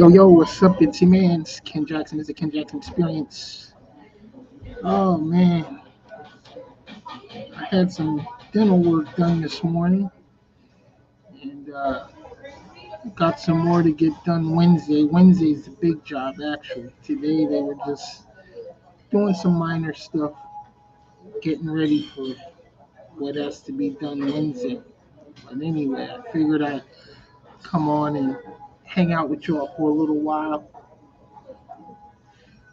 Yo, what's up? It's your man, it's Ken Jackson. It's the Ken Jackson Experience. Oh man, I had some dental work done this morning, and got some more to get done Wednesday. Wednesday's the big job, actually. Today they were just doing some minor stuff, getting ready for what has to be done Wednesday. But anyway, I figured I'd come on and hang out with y'all for a little while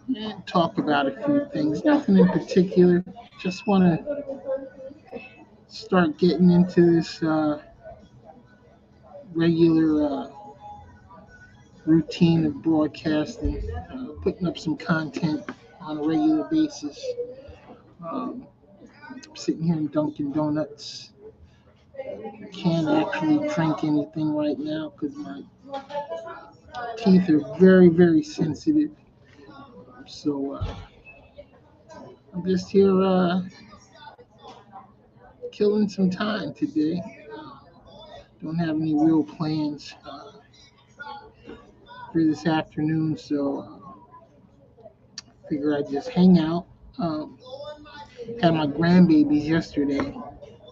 and talk about a few things. Nothing in particular. Just want to start getting into this regular routine of broadcasting, putting up some content on a regular basis. Um, Sitting here in Dunkin' Donuts. Can't actually drink anything right now because my teeth are very, very sensitive. So I'm just here killing some time today. Don't have any real plans for this afternoon, so figure I'd just hang out. Um, Had my grandbabies yesterday.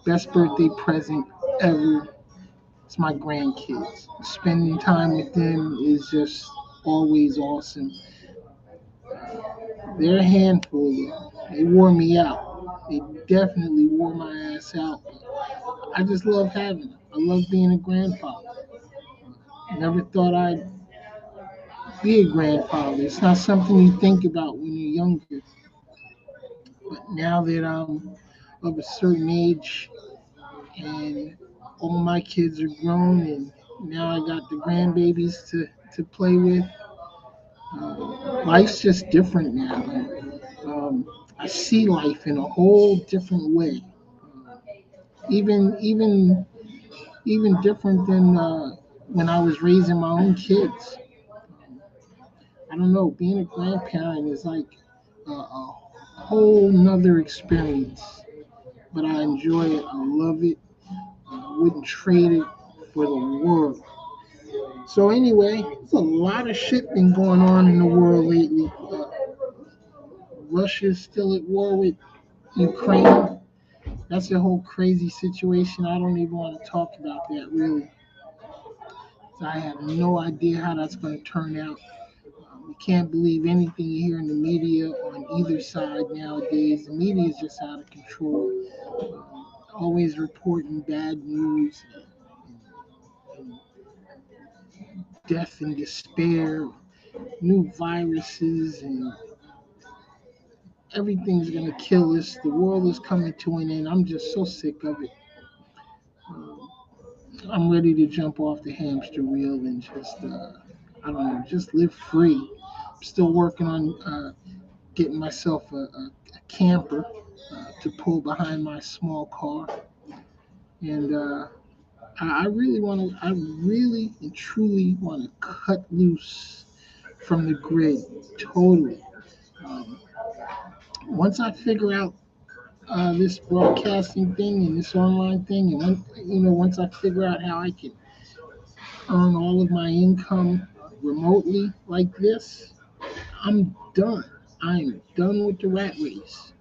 Best birthday present ever. It's my grandkids. Spending time with them is just always awesome. They're a handful. They wore me out. They definitely wore my ass out. I just love having them. I love being a grandfather. Never thought I'd be a grandfather. It's not something you think about when you're younger. But now that I'm of a certain age and all my kids are grown and now I got the grandbabies to play with, life's just different now. I see life in a whole different way. Even even even different than when I was raising my own kids. I don't know. Being a grandparent is like a whole nother experience. But I enjoy it. I love it. I wouldn't trade it for the world. So anyway, there's a lot of shit been going on in the world lately. Russia's still at war with Ukraine. That's a whole crazy situation. I don't even want to talk about that really. So I have no idea how that's going to turn out. You can't believe anything you hear in the media on either side nowadays. The media is just out of control. Always reporting bad news and death and despair, new viruses, and everything's going to kill us. The world is coming to an end. I'm just so sick of it. Um, I'm ready to jump off the hamster wheel and just, I don't know, just live free. I'm still working on getting myself a camper to pull behind my small car. And I really want to, I really and truly want to cut loose from the grid totally. Um, Once I figure out this broadcasting thing and this online thing, and once I figure out how I can earn all of my income remotely like this, I'm done. I'm done with the rat race.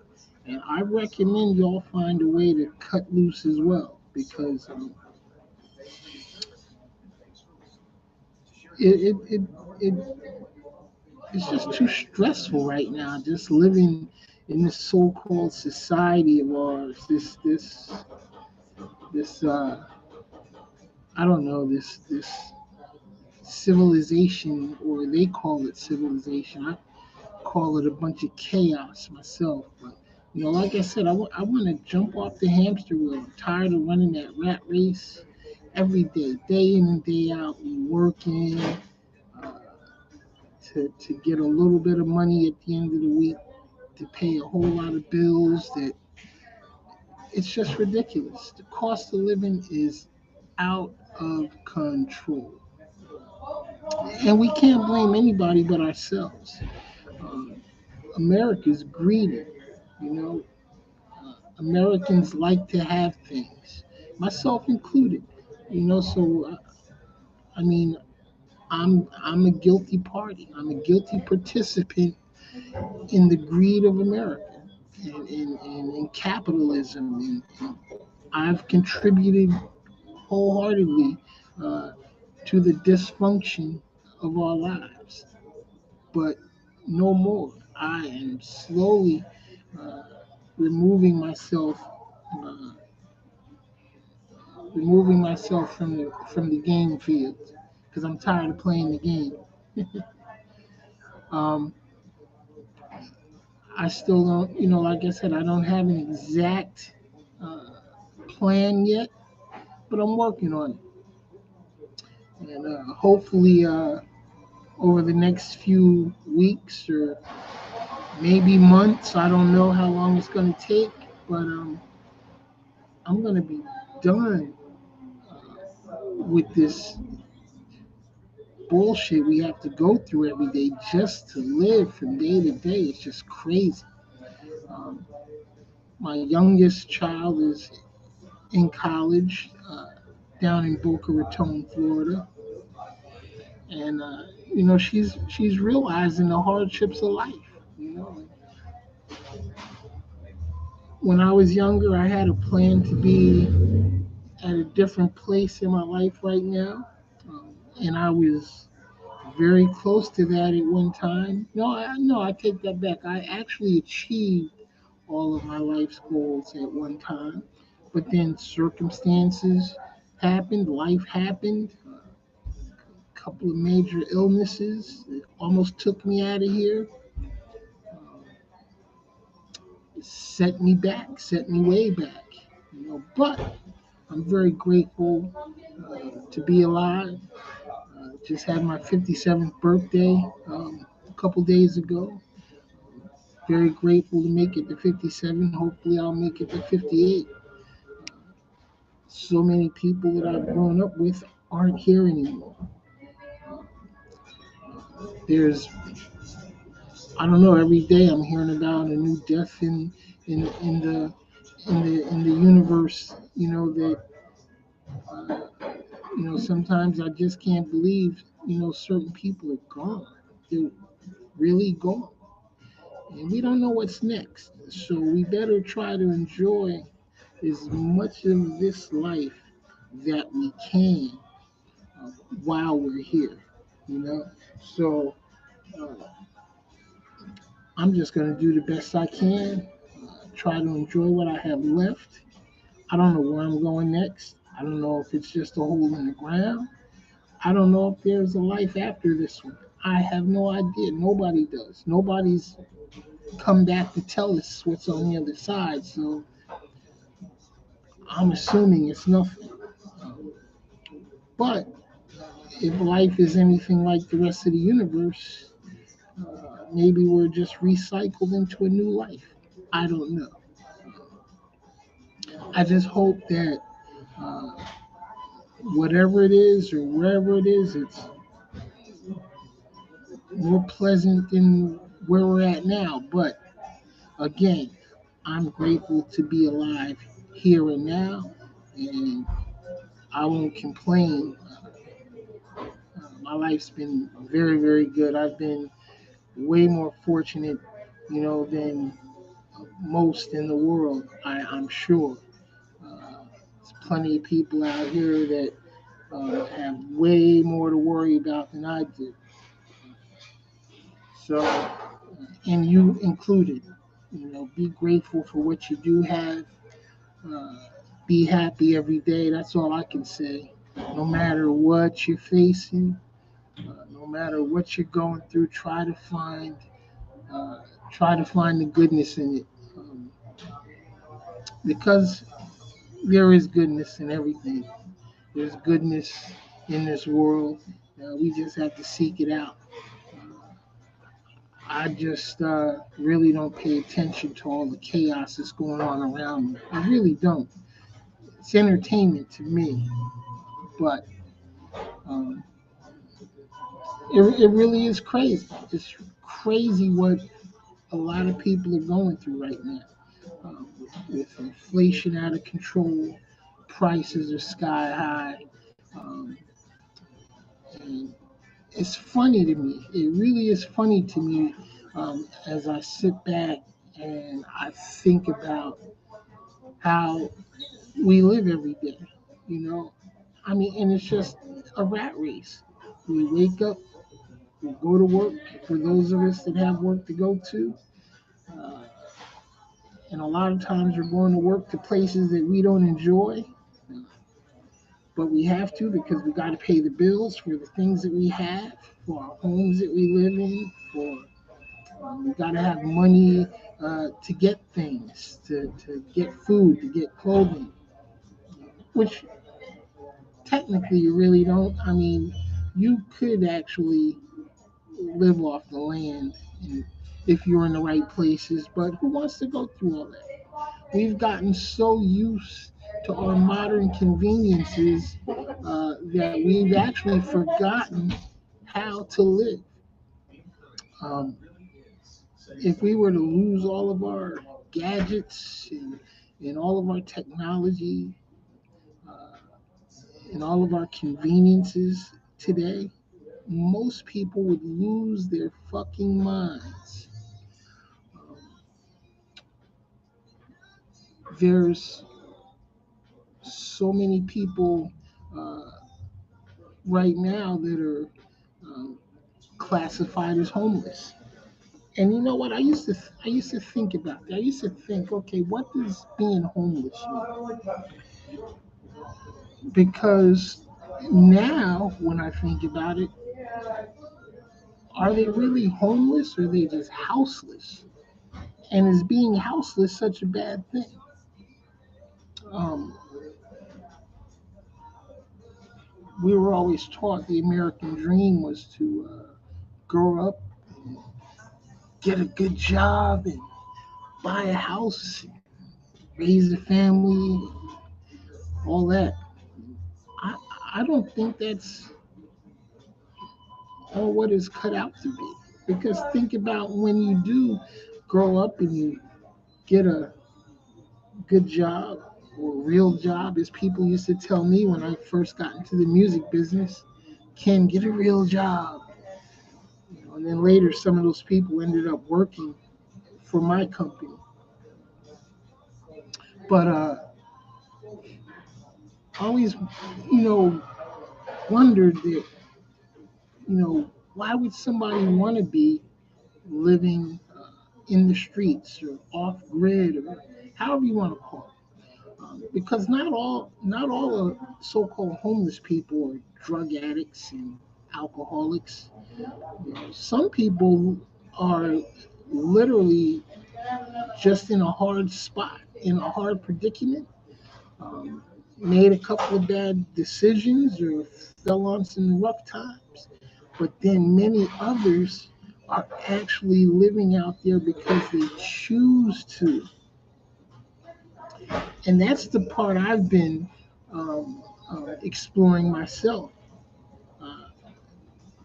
And I recommend y'all find a way to cut loose as well because it, it, it, it's just too stressful right now, just living in this so-called society of ours, this I don't know, this civilization, or they call it civilization. I call it a bunch of chaos myself. But like I said, I want to jump off the hamster wheel. I'm tired of running that rat race every day in and day out. We working uh, to get a little bit of money at the end of the week to pay a whole lot of bills. That it's just ridiculous. The cost of living is out of control, and we can't blame anybody but ourselves. Um, America's greedy. You know, Americans like to have things, myself included. So I mean, I'm a guilty party. I'm a guilty participant in the greed of America and in capitalism. And I've contributed wholeheartedly uh, to the dysfunction of our lives. But no more. I am slowly uh, removing myself, uh, removing myself from the game field because I'm tired of playing the game. Um, I still don't, like I said, I don't have an exact uh, plan yet, but I'm working on it. And hopefully, over the next few weeks or maybe months, I don't know how long it's going to take, but I'm going to be done with this bullshit we have to go through every day just to live from day to day. It's just crazy. Um, my youngest child is in college down in Boca Raton, Florida, and she's realizing the hardships of life. You know, when I was younger, I had a plan to be at a different place in my life right now, and I was very close to that at one time. No, I take that back. I actually achieved all of my life's goals at one time, but then circumstances happened, life happened, a couple of major illnesses that almost took me out of here, set me back, set me way back. But I'm very grateful to be alive. Just had my 57th birthday a couple days ago. Very grateful to make it to 57. Hopefully, I'll make it to 58. So many people that I've grown up with aren't here anymore. There's, I don't know, every day I'm hearing about a new death in the in the universe. That sometimes I just can't believe certain people are gone. They're really gone, and we don't know what's next. So we better try to enjoy as much of this life that we can while we're here. You know, so uh, I'm just going to do the best I can. Try to enjoy what I have left. I don't know where I'm going next. I don't know if it's just a hole in the ground. I don't know if there's a life after this one. I have no idea. Nobody does. Nobody's come back to tell us what's on the other side. So I'm assuming it's nothing. But if life is anything like the rest of the universe, maybe we're just recycled into a new life. I don't know. I just hope that uh, whatever it is or wherever it is, it's more pleasant than where we're at now. But again, I'm grateful to be alive here and now, and I won't complain. My life's been very, very good. I've been way more fortunate, than most in the world. I'm sure. There's plenty of people out here that have way more to worry about than I do. So, and you included. Be grateful for what you do have. Uh, be happy every day. That's all I can say. No matter what you're facing, no matter what you're going through, uh, try to find the goodness in it, because there is goodness in everything. There's goodness in this world. We just have to seek it out. I just really don't pay attention to all the chaos that's going on around me. I really don't. It's entertainment to me, but um, it really is crazy. It's crazy what a lot of people are going through right now. With inflation out of control, prices are sky high, um, and it's funny to me. It really is funny to me as I sit back and I think about how we live every day. You know, I mean, and it's just a rat race. We wake up, we go to work. For those of us that have work to go to, uh, and a lot of times we're going to work to places that we don't enjoy, but we have to because we got to pay the bills for the things that we have, for our homes that we live in, for we got to have money to get things, to get food, to get clothing, which technically you really don't. I mean, you could actually live off the land and if you're in the right places, but who wants to go through all that? We've gotten so used to our modern conveniences that we've actually forgotten how to live. Um, if we were to lose all of our gadgets and all of our technology uh, and all of our conveniences today, most people would lose their fucking minds. Um, there's so many people uh, right now that are um, classified as homeless. And you know what? I used to think about that. I used to think, okay, what does being homeless mean? Because now, when I think about it, are they really homeless or are they just houseless? And is being houseless such a bad thing? Um, we were always taught the American dream was to grow up, get a good job, and buy a house, raise a family, all that. I, I don't think that's all what it's cut out to be. Because think about when you do grow up and you get a good job or a real job, as people used to tell me when I first got into the music business, can get a real job. You know, and then later, some of those people ended up working for my company. But I always, wondered that, why would somebody want to be living in the streets or off grid or however you want to call it? Because not all so-called homeless people are drug addicts and alcoholics. You know, some people are literally just in a hard spot, in a hard predicament, um, made a couple of bad decisions or fell on some rough times. But then many others are actually living out there because they choose to. And that's the part I've been exploring myself. Uh,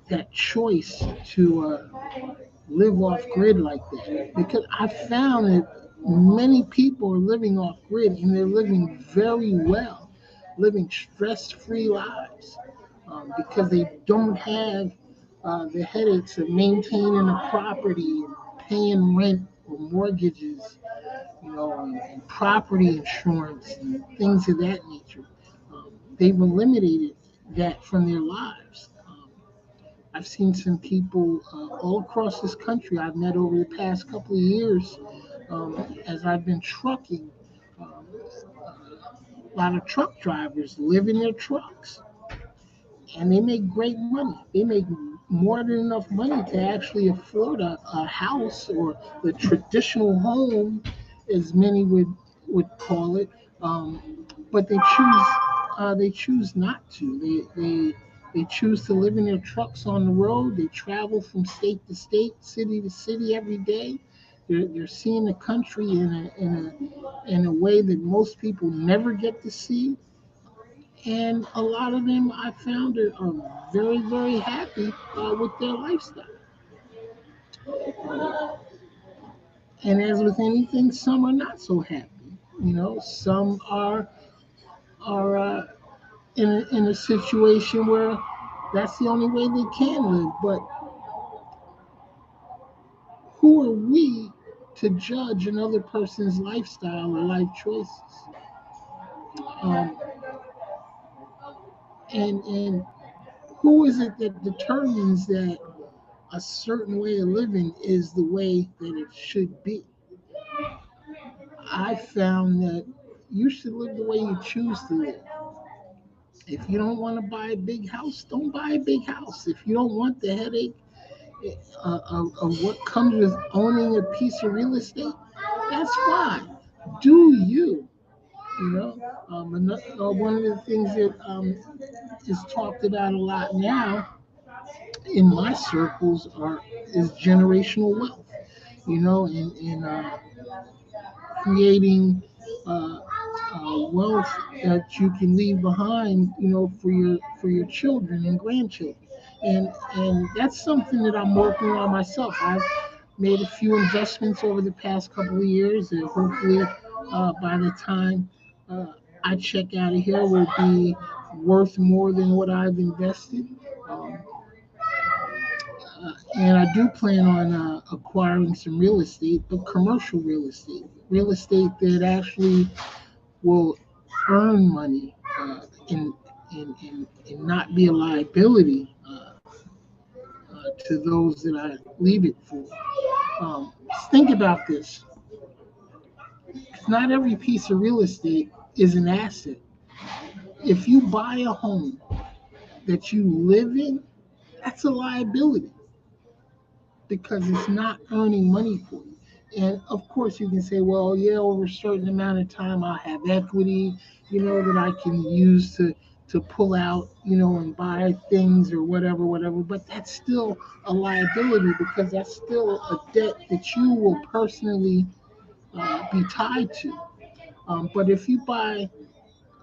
that choice to live off grid like that. Because I found that many people are living off grid and they're living very well, living stress free lives because they don't have the headaches of maintaining a property and paying rent or mortgages, and property insurance and things of that nature. They've eliminated that from their lives. I've seen some people all across this country I've met over the past couple of years as I've been trucking. Um, a lot of truck drivers live in their trucks and they make great money. They make more than enough money to actually afford a house or the traditional home, as many would call it. But they choose not to. They choose to live in their trucks on the road. They travel from state to state, city to city every day. They're seeing the country in a way that most people never get to see, and a lot of them I found are very, very happy with their lifestyle. And as with anything, some are not so happy. Some are in a situation where That's the only way they can live. But who are we to judge another person's lifestyle or life choices? Um, and who is it that determines that a certain way of living is the way that it should be? I found that you should live the way you choose to live. If you don't want to buy a big house, don't buy a big house. If you don't want the headache of what comes with owning a piece of real estate, that's fine. Do you? You know, one of the things that is talked about a lot now in my circles is generational wealth. You know, in creating wealth that you can leave behind, you know, for your children and grandchildren, and that's something that I'm working on myself. I've made a few investments over the past couple of years, and hopefully, by the time uh, I check out of here, will be worth more than what I've invested. Um, and I do plan on acquiring some real estate, but commercial real estate that actually will earn money and not be a liability to those that I leave it for. Think about this. Not every piece of real estate is an asset. If you buy a home that you live in, that's a liability because it's not earning money for you. And of course, you can say, well, yeah, over a certain amount of time, I'll have equity, you know, that I can use to pull out, you know, and buy things or whatever, whatever. But that's still a liability because that's still a debt that you will personally be tied to. But if you buy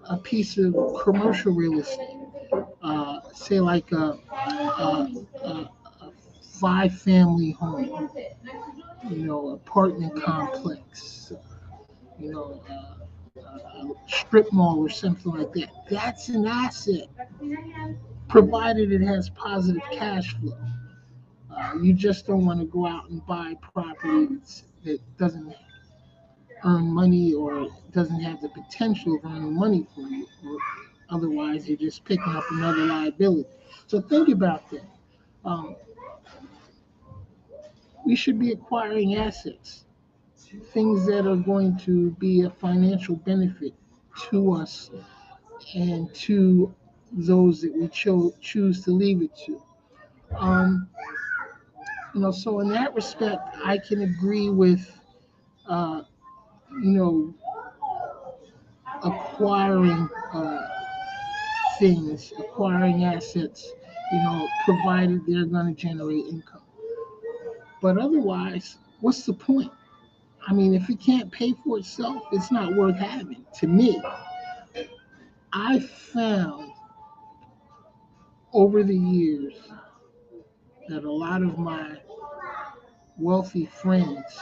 a piece of commercial real estate, say like a 5 family home, you know, apartment complex, you know, a strip mall or something like that. That's an asset, provided it has positive cash flow. You just don't want to go out and buy property that doesn't earn money or doesn't have the potential of earning money for you. Or otherwise, you're just picking up another liability. So think about that. Um, we should be acquiring assets, things that are going to be a financial benefit to us and to those that we choose to leave it to. Um, you know, so in that respect, I can agree with, uh, you know, acquiring things, acquiring assets, you know, provided they're going to generate income. But otherwise, what's the point? I mean, if it can't pay for itself, it's not worth having. To me, I found over the years that a lot of my wealthy friends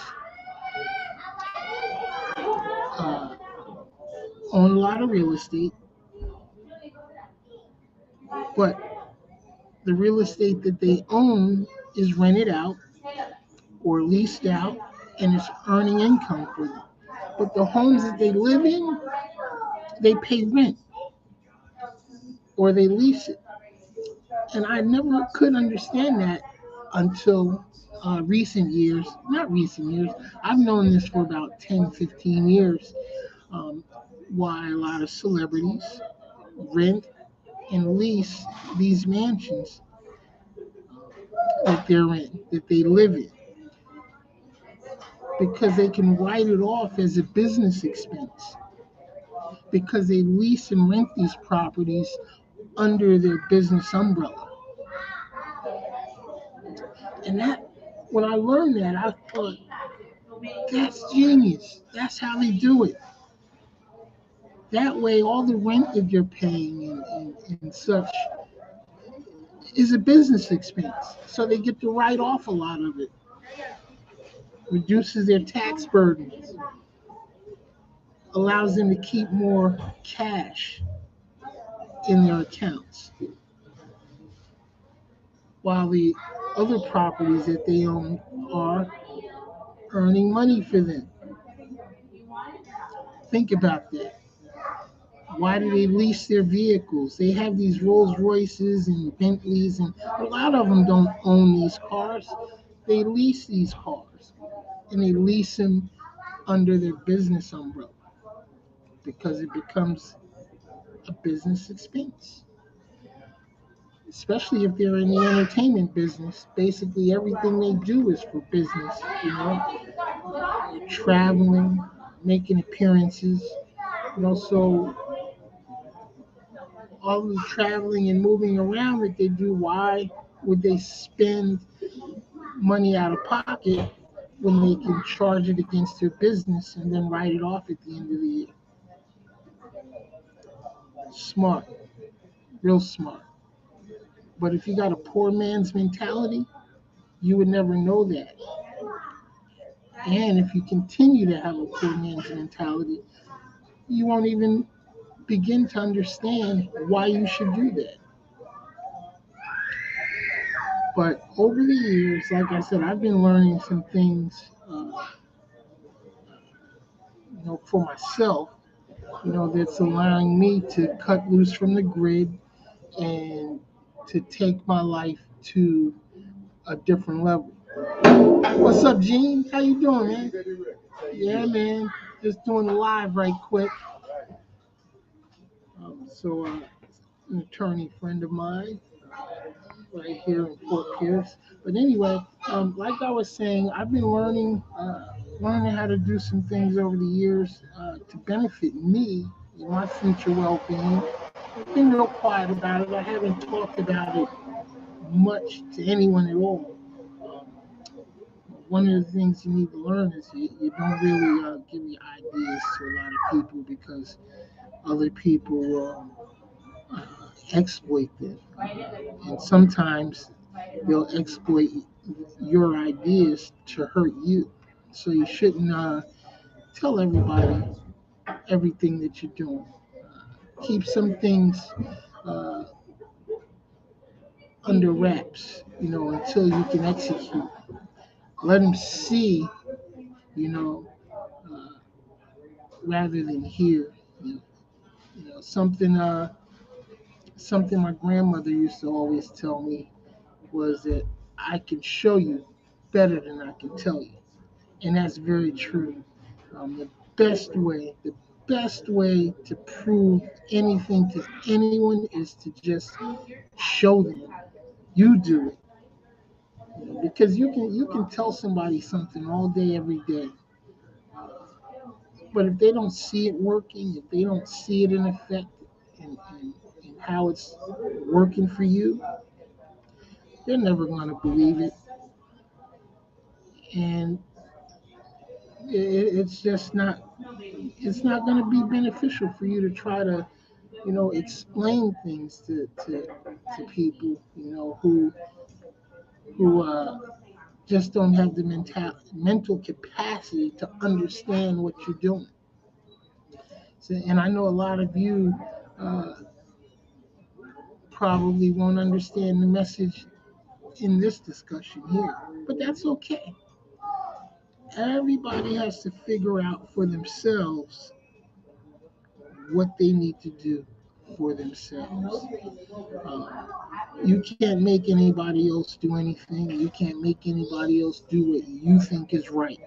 uh, own a lot of real estate, but the real estate that they own is rented out or leased out and it's earning income for them. But the homes that they live in, they pay rent or they lease it. And I never could understand that until recent years. Not recent years, I've known this for about 10, 15 years. Um, why a lot of celebrities rent and lease these mansions that they're in, that they live in, because they can write it off as a business expense because they lease and rent these properties under their business umbrella. And that, when I learned that, I thought, that's genius. That's how they do it. That way, all the rent that you're paying and such is a business expense. So they get to write off a lot of it, reduces their tax burdens, allows them to keep more cash in their accounts. while the other properties that they own are earning money for them. Think about that. Why do they lease their vehicles? They have these Rolls Royces and Bentleys, and a lot of them don't own these cars. They lease these cars, and they lease them under their business umbrella because it becomes a business expense, especially if they're in the entertainment business. Basically, everything they do is for business. They're traveling, making appearances, so all the traveling and moving around that they do, why would they spend money out of pocket when they can charge it against their business and then write it off at the end of the year? Smart, real smart. But if you got a poor man's mentality, you would never know that. And if you continue to have a poor man's mentality, you won't even begin to understand why you should do that. But over the years, like I said, I've been learning some things, for myself, that's allowing me to cut loose from the grid and to take my life to a different level. What's up, Gene? How you doing, man? Yeah, man. Just doing a live right quick. An attorney friend of mine right here in Fort Pierce. But anyway, like I was saying, I've been learning how to do some things over the years to benefit me in my future well-being. I've been real quiet about it. I haven't talked about it much to anyone at all. Um, One of the things you need to learn is you don't really give your ideas to a lot of people because other people will exploit them. And sometimes they'll exploit your ideas to hurt you. So you shouldn't tell everybody everything that you're doing. Keep some things uh, under wraps, until you can execute. Let them see, you know, uh, rather than hear. Something. Something my grandmother used to always tell me was that I can show you better than I can tell you, and that's very true. The the best way to prove anything to anyone is to just show them you do it. Because you can tell somebody something all day, every day, but if they don't see it working, if they don't see it in effect, and how it's working for you, they're never going to believe it, and it's just not. It's not going to be beneficial for you to try to, explain things to people, who just don't have the mental capacity to understand what you're doing. So, and I know a lot of you uh, probably won't understand the message in this discussion here, but that's okay. Everybody has to figure out for themselves what they need to do for themselves. Uh, you can't make anybody else do anything. You can't make anybody else do what you think is right.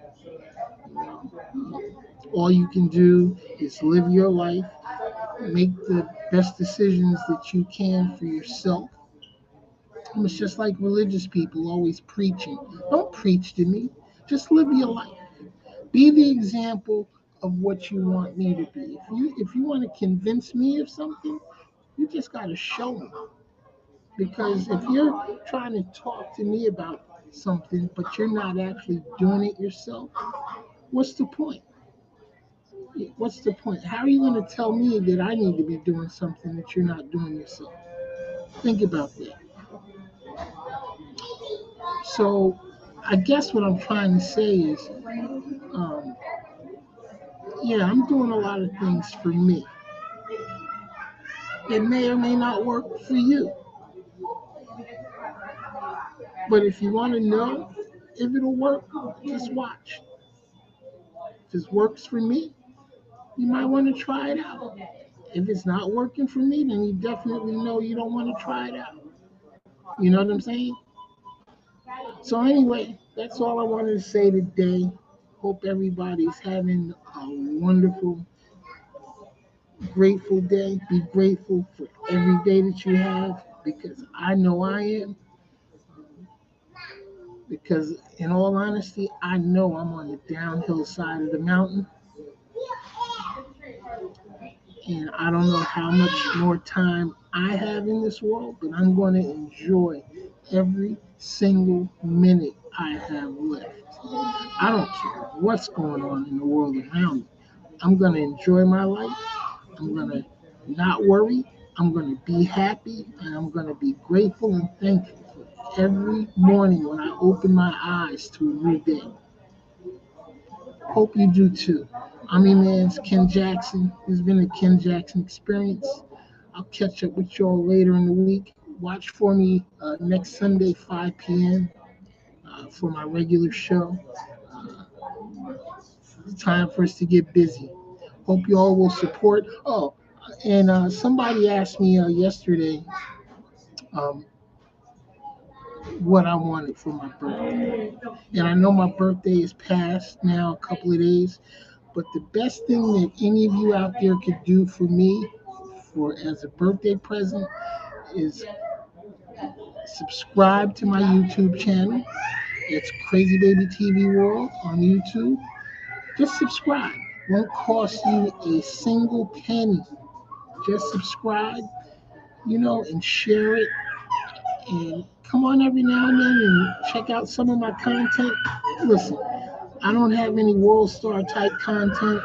All you can do is live your life, make the best decisions that you can for yourself. And it's just like religious people always preaching. Don't preach to me. Just live your life. Be the example of what you want me to be. If you want to convince me of something, you just got to show me. Because if you're trying to talk to me about something, but you're not actually doing it yourself, what's the point? What's the point? How are you going to tell me that I need to be doing something that you're not doing yourself? Think about that. So, I guess what I'm trying to say is, um, yeah, I'm doing a lot of things for me. It may or may not work for you. But if you want to know if it'll work, just watch. If this works for me, you might want to try it out. If it's not working for me, then you definitely know you don't want to try it out. You know what I'm saying? So anyway, that's all I wanted to say today. Hope everybody's having a wonderful, grateful day. Be grateful for every day that you have because I know I am. Because in all honesty, I know I'm on the downhill side of the mountain and I don't know how much more time I have in this world, but I'm going to enjoy every single minute I have left. I don't care what's going on in the world around me. I'm going to enjoy my life. I'm going to not worry. I'm going to be happy and I'm going to be grateful and thankful for every morning when I open my eyes to a new day. Hope you do too. I'm your man's Ken Jackson. It's been a Ken Jackson experience. I'll catch up with y'all later in the week. Watch for me next Sunday, 5 p.m. For my regular show. Uh, it's time for us to get busy. Hope you all will support. Oh, and somebody asked me yesterday um, what I wanted for my birthday. And I know my birthday is past now, a couple of days. But the best thing that any of you out there could do for me for as a birthday present is subscribe to my YouTube channel. It's Crazy Baby TV World on YouTube. Just subscribe. Won't cost you a single penny. Just subscribe, and share it. And come on every now and then and check out some of my content. Listen, I don't have any world star type content.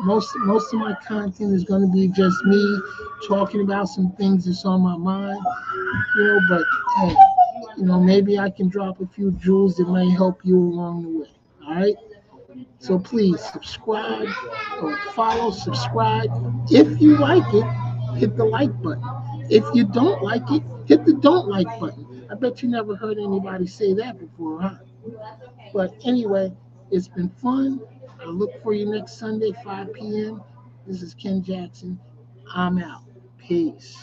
Most of my content is going to be just me talking about some things that's on my mind, but hey, maybe I can drop a few jewels that may help you along the way. All right, so please subscribe or follow, subscribe. If you like it, hit the like button. If you don't like it, hit the don't like button. I bet you never heard anybody say that before, huh? But anyway, it's been fun. I look for you next Sunday, 5 p.m. This is Ken Jackson. I'm out. Peace.